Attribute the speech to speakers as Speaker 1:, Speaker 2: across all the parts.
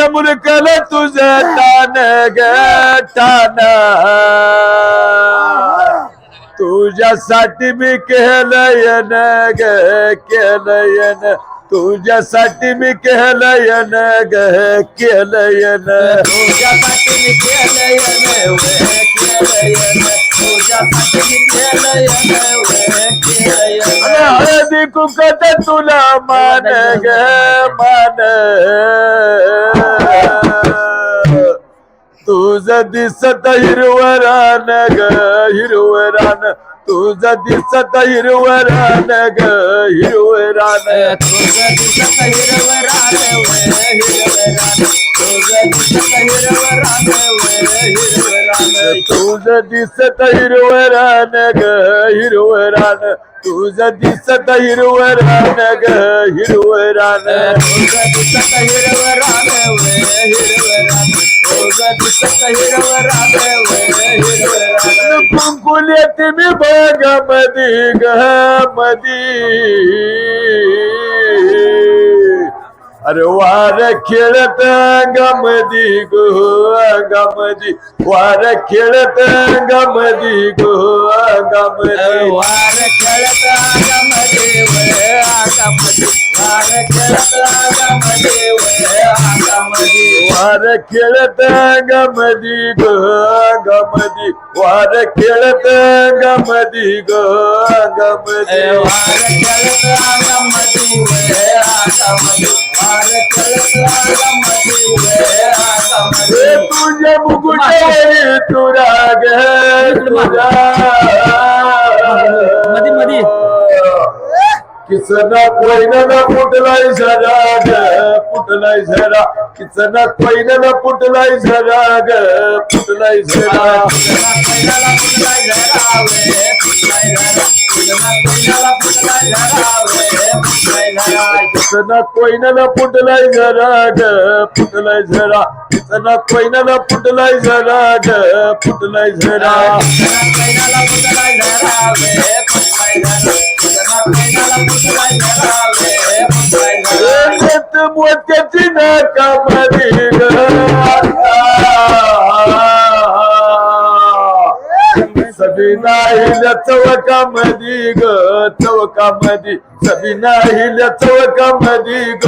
Speaker 1: मुलकल तुझं तान ग तान तुझ्यासाठी मी केलयन ग केलयन तुझ्यासाठी मी केलयन ग केलयन
Speaker 2: तुझ्यासाठी मी केलयन केलयन तुझ्यासाठी मी केलयन केलयन
Speaker 1: हळदी कुकट तुला मान ग मान तुझं दिसत हिरवरान ग हिरवरान तुझं दिसत हिरवरान ग हिरवरान
Speaker 2: तुझं दिसत हिरवरान हिरवरान तुझं दिसत हिरवरान हिरवरान
Speaker 1: तुझं दिसत हिरवरान ग हिरवरान तुझं दिसत हिरवरान ग हिरवरान
Speaker 2: तुझं दिसत हिरवरान हिरवरान तुझं दिसत हिरवरान हिरवरान
Speaker 1: कुंकुल येते मी बघ मधी ग मधी अरे वार खेळत अंगामधी गो अंगामधी वार खेळत अंगामधी गो अंगामधी
Speaker 2: वार खेळत अंगामध्ये अंगामध्ये वार खेळत अंगामध्ये अंगामध्ये
Speaker 1: वार खेळत अंगामधी गो अंगामधी वार खेळत अंगामधी गो अंगामधी
Speaker 2: वार खेळत अंगामध्ये अंगामध्ये वार खेळत अंगामध्ये अंगामध्ये
Speaker 1: तुझ्या मुकुटावरी तुरा ग तुझा
Speaker 2: मधी मधी
Speaker 1: किसना कोयना फुटलाय झरा ग फुटलाय झरा किसना कोयना फुटलाय झरा ग फुटलाय झरा
Speaker 2: पहिल्याला फुटलाय झरावे फुटलाय झरा पहिल्याला फुटलाय झरावे फुटलाय झरा
Speaker 1: किसना कोयना फुटलाय झरा ग फुटलाय झरा किसना कोयना फुटलाय झरा ग फुटलाय झरा
Speaker 2: पहिल्याला फुटलाय झरावे फुटलाय झरा पहिल्याला फुटलाय झरावे फुटलाय झरा
Speaker 1: मोत्याची नाकामध्ये ग सबीना हिल्या चौकामध्ये ग चौकामध्ये सबीना हिल्या चौकामध्ये ग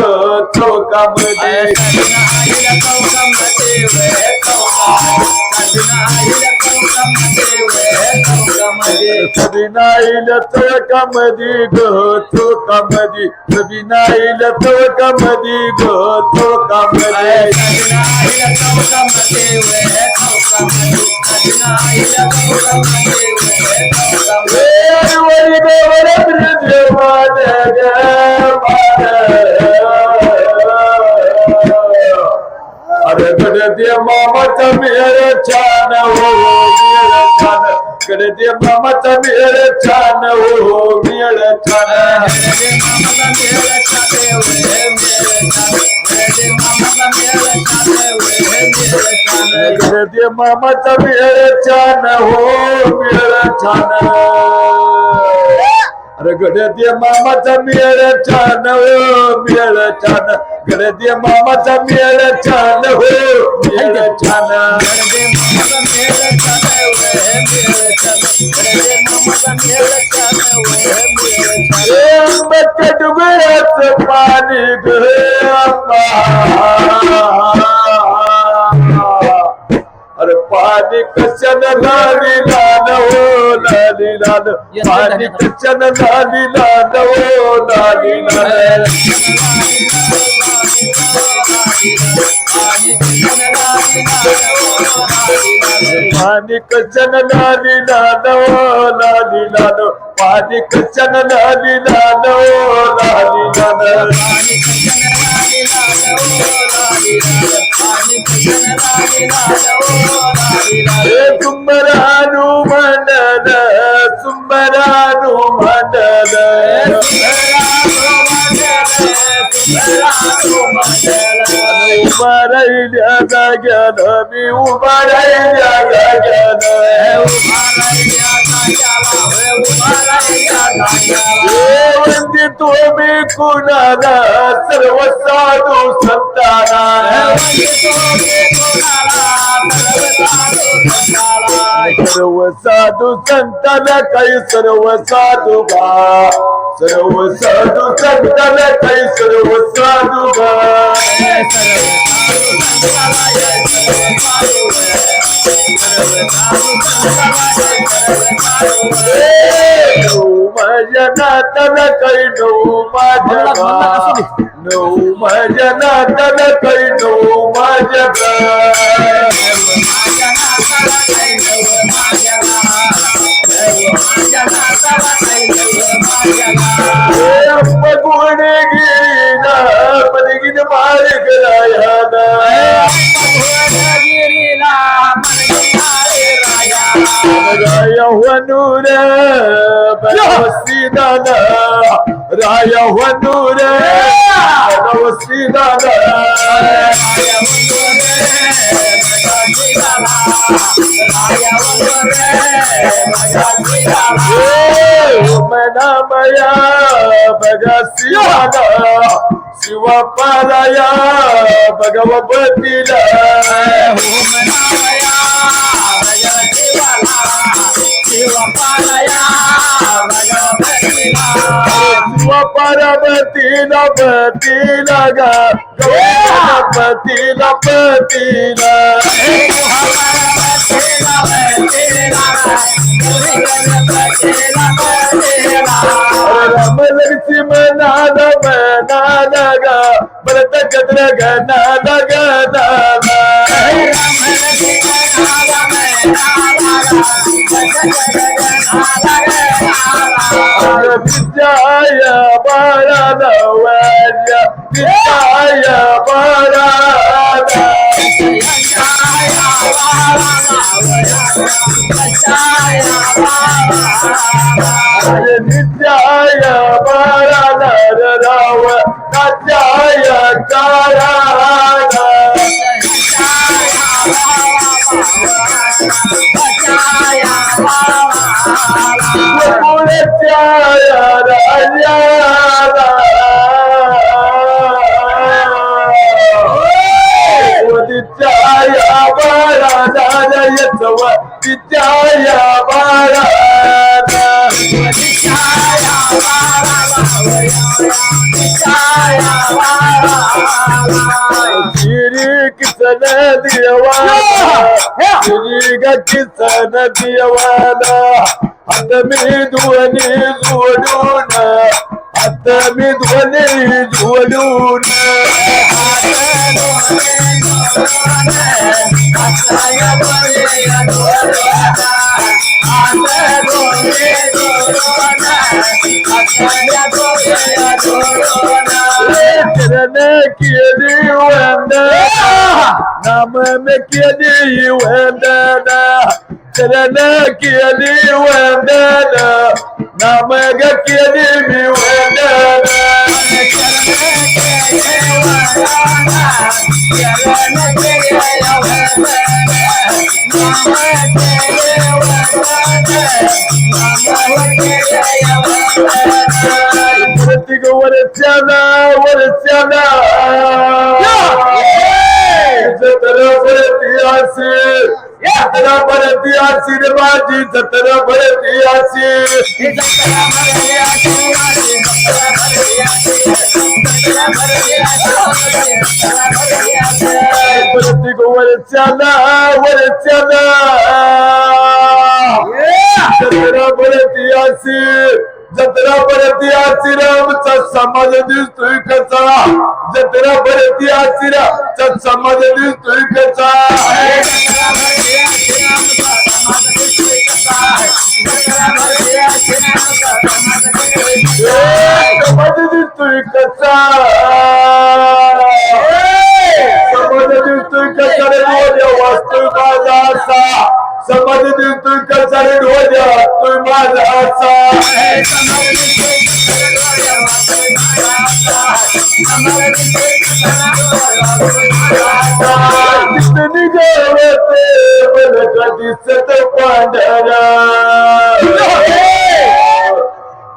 Speaker 1: चौकामध्ये
Speaker 2: आईला चौकामध्ये वे चौकामध्ये चौकामध्ये
Speaker 1: सबीना हिल्या चौकामध्ये ग चौकामध्ये सबीना हिल्या चौकामध्ये ग चौकामध्ये
Speaker 2: आईला चौकामध्ये वे चौकामध्ये आईला चौकामध्ये वे चौकामध्ये
Speaker 1: वरी देवर देवान ग अरे गडदे मामाचा मेळ छान हो मेळ छान गडदे मामाचा मेळ छान हो मेळ छान
Speaker 2: मामाचा मेळ छान वे मेळ छान मामाचा मेळ छान वे मेळ छान
Speaker 1: गडदे मामाचा मेळ छान हो मेळ छान अरे गडदे मामाचा मेळ छान हो मेळ छान गडदे मामाचा मेळ छान हो मेळ छान
Speaker 2: गडदे मामाचा मेळ छान वे मेळ छान गडदे मामाचा मेळ छान वे मेळ छान
Speaker 1: आंब्याच्या डोंगराचं पाणी ग अरे पाणी कशानं लाली लाल हो लाली लाल पाणी कशानं लाली लाल हो लाली लाल पाणी कशानं लाली लाल हो लाली लाल पाणी कशानं लाली लाल हो लाली लाल सुंबरानु मंडल सुंबरानु मंडल उभा राहिल्या जाग्यानं मी उभा राहिल्या जाग्यानं वंदी तुम्ही कुणाला सर्व साधू संताना सर्व साधू संताना काही सर्व साधू गा सर्व साधू संताना काही सर्व साधू गा माझ्या नाताला काही नऊ माझ्या नऊ माझ्या नाताला काही नऊ माझ्या गुणे गिरीना पदगिन मार करायाना राया वनूर भगवसीदाना राया वनूर भगवसीदाना मनामया भगसीदाना शिवपालया भगवतीला पार्वतीला पतीला गा पतीला पतीला रमलक्ष्मी मनाद मनाद गा भरत कद्र गनाद गनादा विद्याय बाळाला वैद्य विद्याय बाळाला विद्याय बाळाला राव कात्याय काराला विद्याया बाळा विद्याया बाळा श्री किसन देवाला श्री किसन देवाला हात मी ध्वनी जोडून हात मी ध्वनी जोडून चरण केली वंदना नाम में केली वंदना चरण केली वंदना नाम ग केली मी वंदना प्रत्येक वर्षाला वर्षाला जत्रा भरती असेल जत्रा भरती असेल माझी जत्रा भरती असेल प्रत्येक वर्षाला वर्षाला जत्रा भरती असेल जत्रा भरती आश्रमचा समाज दिसतोय कसा जत्रा भरती आश्रमचा समाज दिसतोय कसा समाज दिसतोय कसा समाज दिसतोय कसा रे वास्तू माझा असा समाज दिसतोय कसा रे ढोल्या तू बाजाचा कितनी गावते मला दिसत पांढरा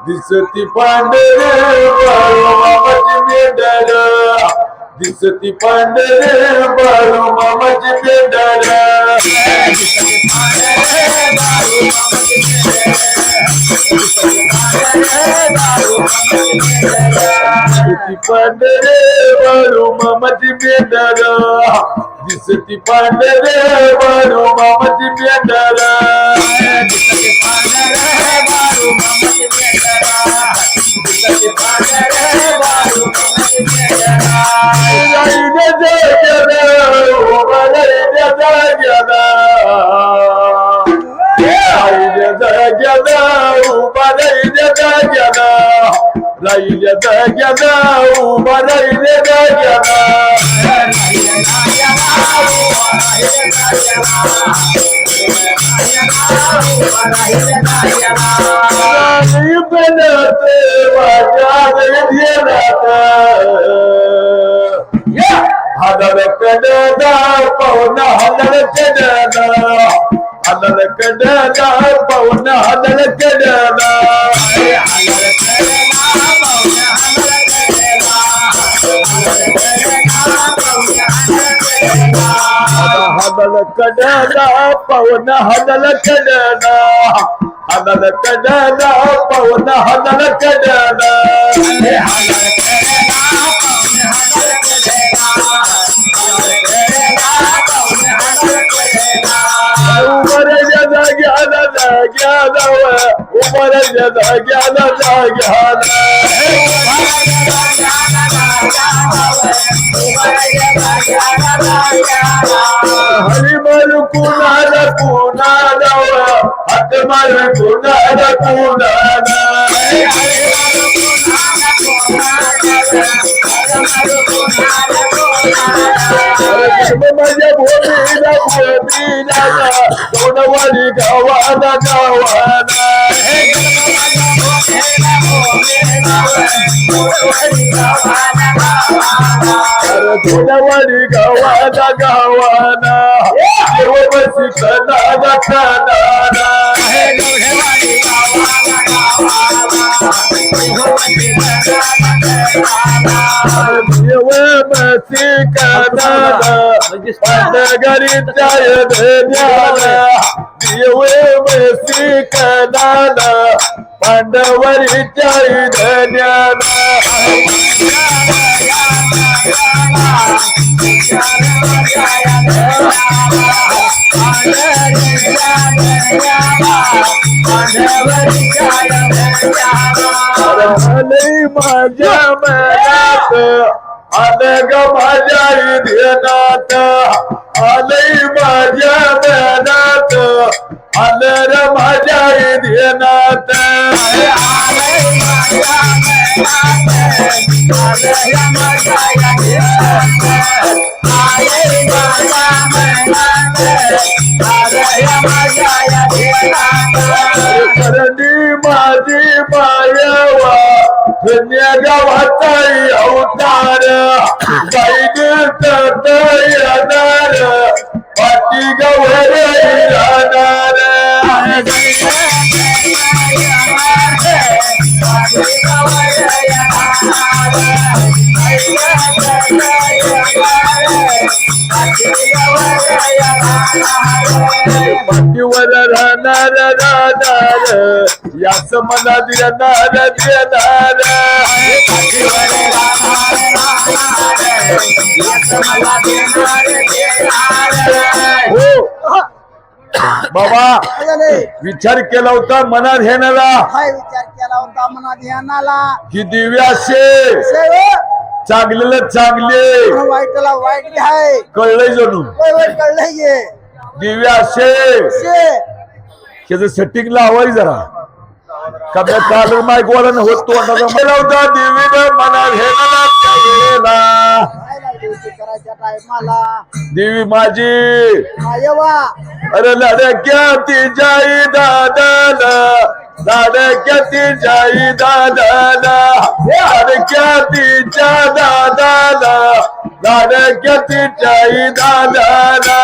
Speaker 1: दिसती पांढरे बाळू मामाची मेंढर दिसती पांढरे बाळू मामाची मेंढर दिसती पांढरे बाळू मामाची मेंढर दिसती पांढरे बाळू मामाची मेंढर हदर कडदा पवन हदर कडदा हदर कडदा पवन हदर कडदा हदल कडदा पवन हदल कडदा हदल कडदा पवन हदल कडदा उमर ज्यादा ज्ञान उमर ज्यादा ज्ञान हरी मार कुणाला हात मार कुणाला माझ्या भोमीला दोनवारी गावाला गावाला दोनवारी गावाला गावाला बसी खाना खाना मसी खाना पांडगरी चाय धन्याला मसी खाना पांडवरी चाय धन्याला माझ्या मनात अनग माझ्या ध्यानात आलय माझ्या मनात आलर माझ्या ध्यानात करणी माझी मायावा धन्य गावाचा अवतार गाईन तट येणार पाठी गवर राहणार पाठीवर राहणार राहणार याच मला देणार देणार हो बाबा विचार केला होता मनात ध्यानाला
Speaker 2: काय विचार केला होता मनात ध्यानाला
Speaker 1: की दिव्याशे चांगलेलं चांगले
Speaker 2: वाईटला वाईट बी आहे
Speaker 1: कळलंय जणू
Speaker 2: वाईट कळलंय
Speaker 1: दिव्याशे त्याचं सेटिंग लावाय जरा कमी काल माईक वाला होत तो होता देवीनं मनात ध्यानाला
Speaker 2: करायच्या टायमाला
Speaker 1: देवी माझी
Speaker 2: मायवा
Speaker 1: अरे लडक्या ती जाई दादाला लाडक्यातीच्या दादाला लाडक्यातीच्या दादाला लाडक्यातीच्या दादाला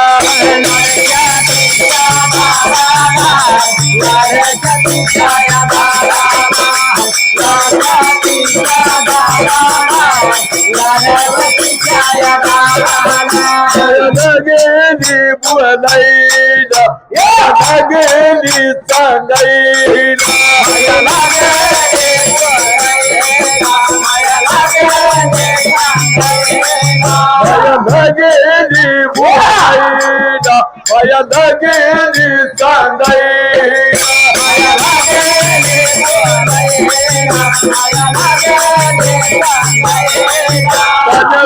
Speaker 1: गेली बोलायला गेली सांगायला गेली बोलायला गेली सांगायला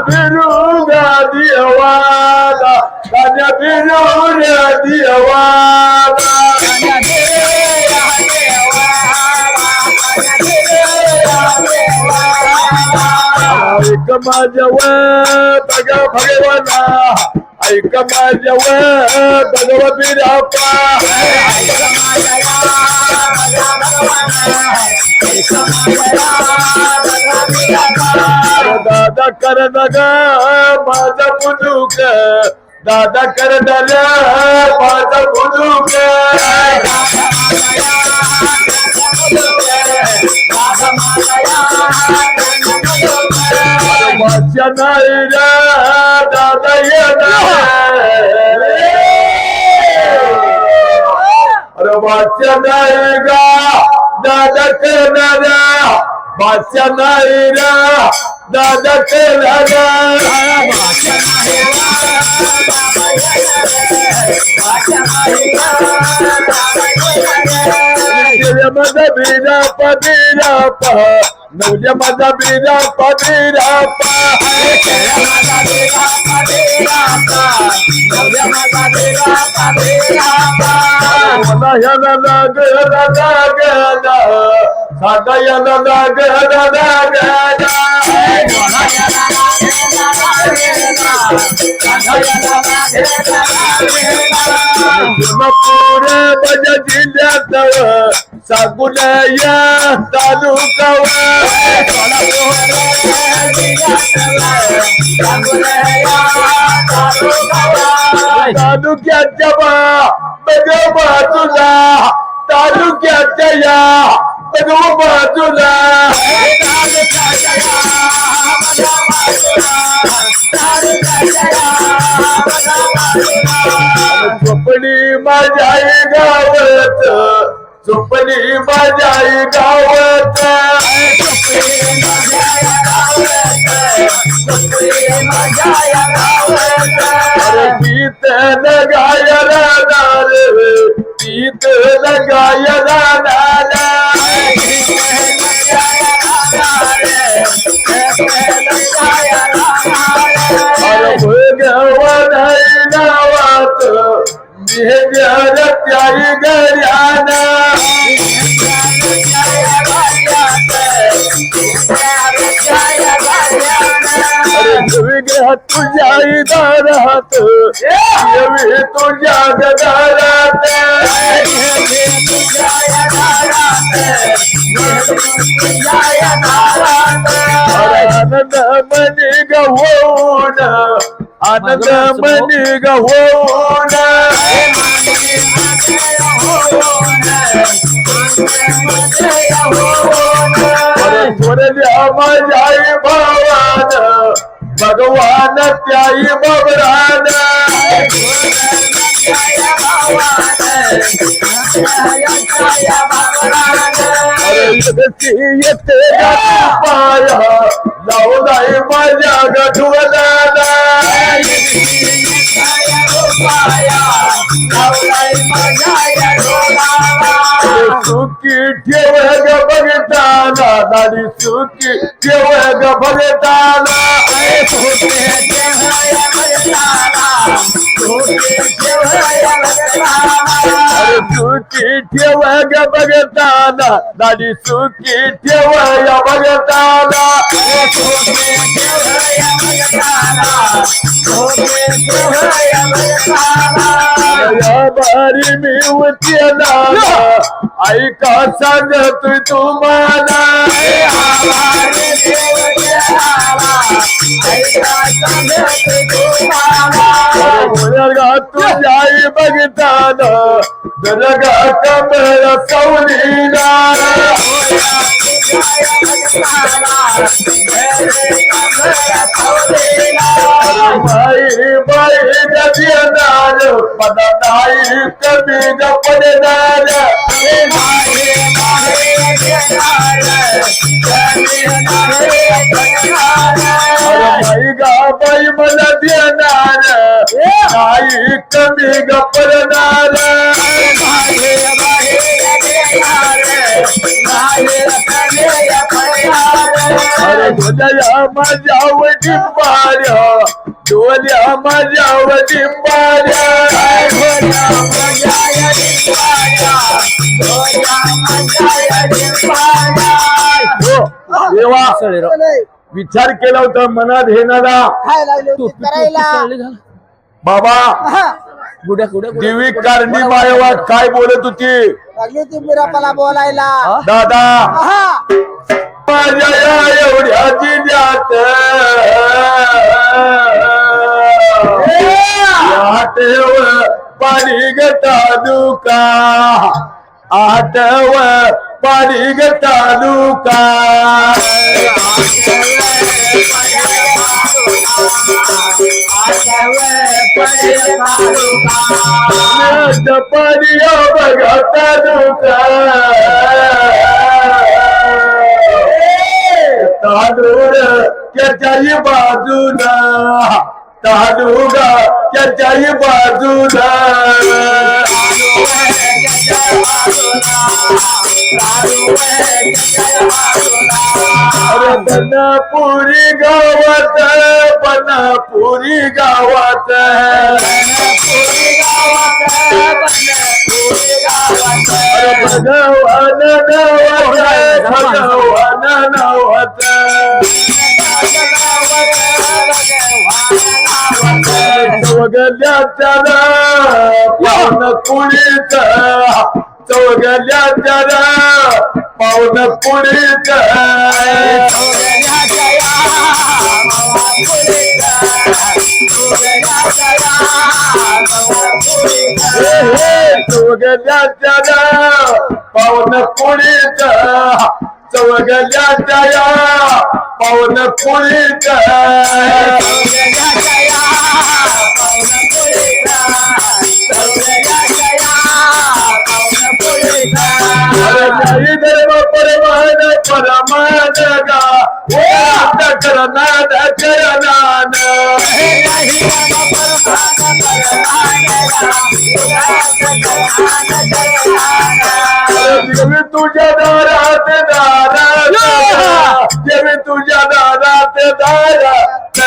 Speaker 1: बिरुगा दिवाला तान्या बिरुगा दिवाला ऐक माझ्या बघा भगवाना ऐक माझ्या भगवती रापा दादा कर नग माझा बुजुक दादा कर नग माझा बुजुक वाच्या नाही रे दादा अरे वाच्या नाही गा दादा करणारा वाच्या नाही रे दादा करणारा माझा बिरा पा नवल्या माझा बिरा पा मला याला लागला साधा याला लागला पुरे माझ्या जिल्ह्यात सांगून या तालुक्याच्या बाजूला तालुक्याच्या या बाजूला झोपडी माझ्या गावात झोपडी माझ्या गावात गीत लगायला गीत लगायला गावात त्याही गऱ्याना तुझ्या दारात तुझ्या दारात आनंद मनी गहोन आनंद मनी गहोन थोरल्या माझ्या भावान भगवान त्याई बबरान येते पाया लावलाय माझ्या गठवलाना सुखी ठेव ग बघताना दाडी सुखी ठेव ग बघताना
Speaker 2: सुखी ठेव या भगताला
Speaker 1: अरे सुखी ठेव ग भगताला दाढी सुखी ठेव या भगताला
Speaker 2: सुखी ठेव या भगताला सुखी ठेव या भगताला
Speaker 1: या बारी मी उचला ऐका सांगतोय तुम्हाला
Speaker 2: आभारी देव देवाला ऐका सांगतोय तुम्हाला
Speaker 1: मुलगा तुझ्या आई बघताना दरगा कमळ सवलीला बाई बाई देणार मला नाही कमी न पडणार बाई गा बाई मला देणार नाही कमी न पडणार अरे डोल्या माझ्या वडिंबाऱ्या डोल्या माझ्या वडिंबाऱ्या देवा विचार केला होता मनात हेनाला
Speaker 3: काय लागले होते करायला
Speaker 1: बाबा
Speaker 2: गुड्या गुड्या
Speaker 1: देवी कारणी मायवा काय बोलत होती
Speaker 3: लागली होती मिरापाला बोलायला
Speaker 1: दादा
Speaker 3: हा
Speaker 1: माझ्या या एवढ्या जिल्ह्यात आठव पाणी ग तालुका आठव पाणी ग तालुका पाणी बघा तालुका तांदूळ त्याच्याही बाजूला तांदूळा त्याच्याही बाजूला अरे बनापुरी गावात बनापुरी गावात भगवान नावात भगवान नावात चौगल्याच्या पावन पुढीच चौगल्याच्या पावन पुढीच चौगल्याच्या पावन पुढीच चौगल्याच्या पावन पुढीच धर्म परमान परमान गा करनान करनान देवी तुझ्या दारात दारात देवी तुझ्या दारात दारात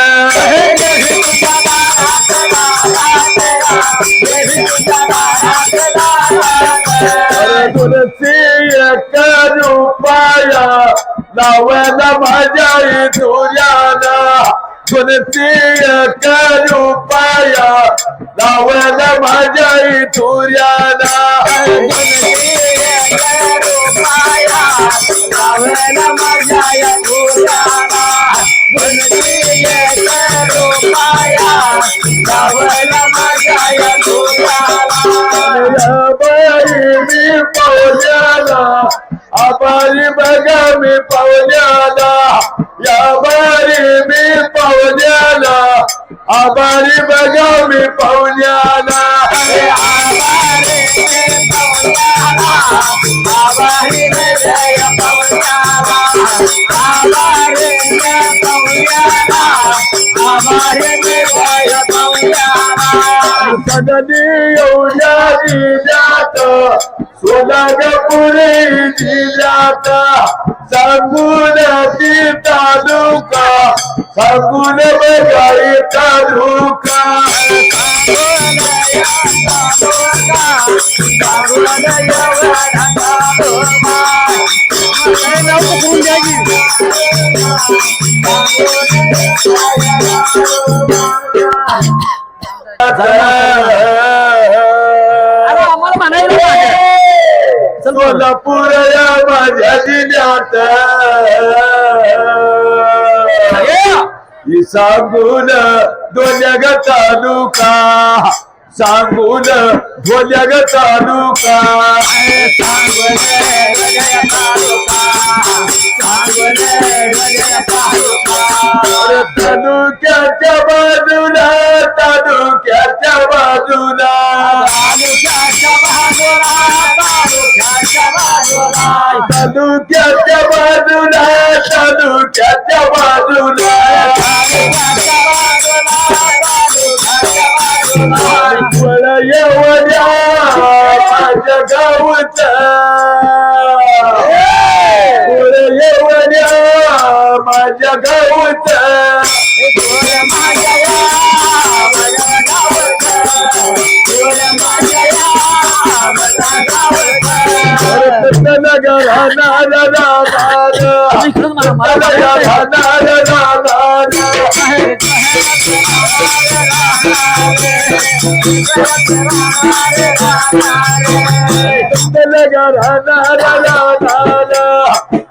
Speaker 1: तुलसी एक रूपाया लावायला माझ्या तुझ्याला तुलसी एक रूपाया लावायला माझ्या तुझ्याला मी पावल्याला आबारी बघा मी पावल्याला या बारी मी पावल्याला आबारी बघा मी पावल्याला सगळी एवढ्या जिल्ह्यात सोलापूर जिल्ह्यात सांगून ती तालुका सांगून बघाई तालुका
Speaker 2: पकडून द्या की. अरे आम्हाला म्हणायला पाहिजे.
Speaker 1: सोलापूर या माझ्या जिल्ह्यात ही सांगून दोन्याग तालुका सांगून दोन्याग तालुका तालुक्याच्या बाजूला तालुक्याच्या बाजूला तालुक्याच्या बाजूला तालुक्याच्या बाजूला येवड्या माझ्या गावचा येवड्या माझ्या गावचा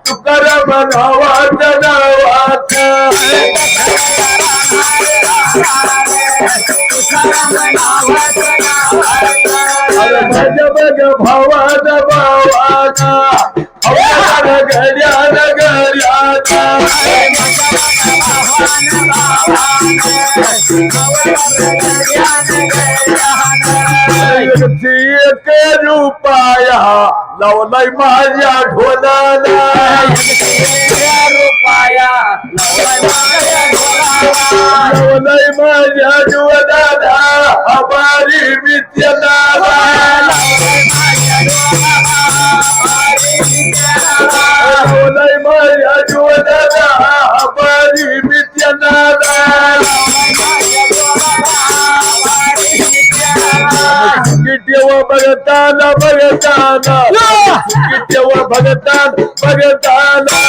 Speaker 1: तुकाराम नावाच नावाच माझ्या बघ भावान भावाना गड्यान गड्याचा एक रुपया लावलाय माझ्या ढोलाला लावलाय माझ्या ढोलाला हमारी मित्रला लावलाय माझ्या ढोलाला हमारी मित्रला किटेवा भगताना भगताना किटेवा भगतान भगताना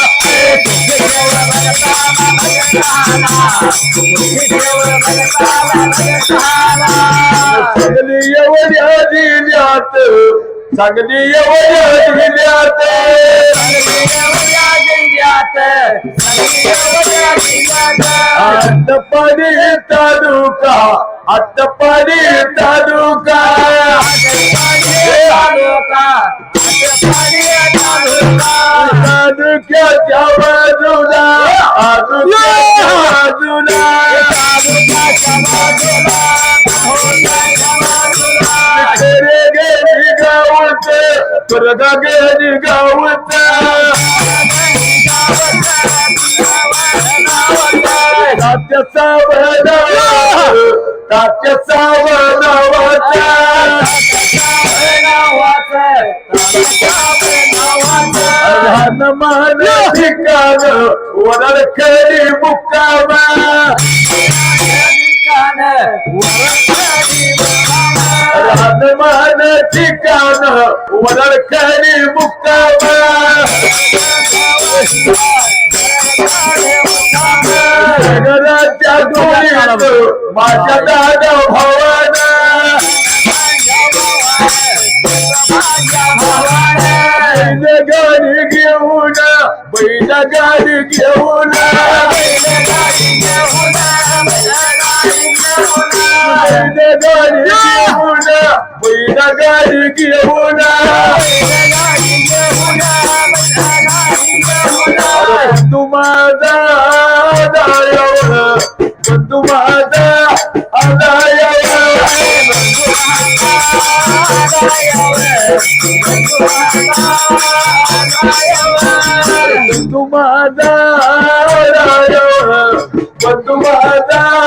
Speaker 1: चांगली एवढ्या जिल्ह्यात चांगली एवढ्या जिल्ह्यात आटपाडी तालुका आटपाडी तालुका तालुक्याच्या बाजूला रे गेली गावत परगा गेली गावत तात्याचा नावाचा मान ठिकाण वरड खेळी मुक्कामा मान ठिकाण वरड खेळी मुक्कामा घराच्या डोळ्यात माझ्या दादा भावाना गाडी घेऊन बैला गाडी घेऊन गाडी घेऊन बैला गाडी घेऊन तू माझा तू माझा तू माझा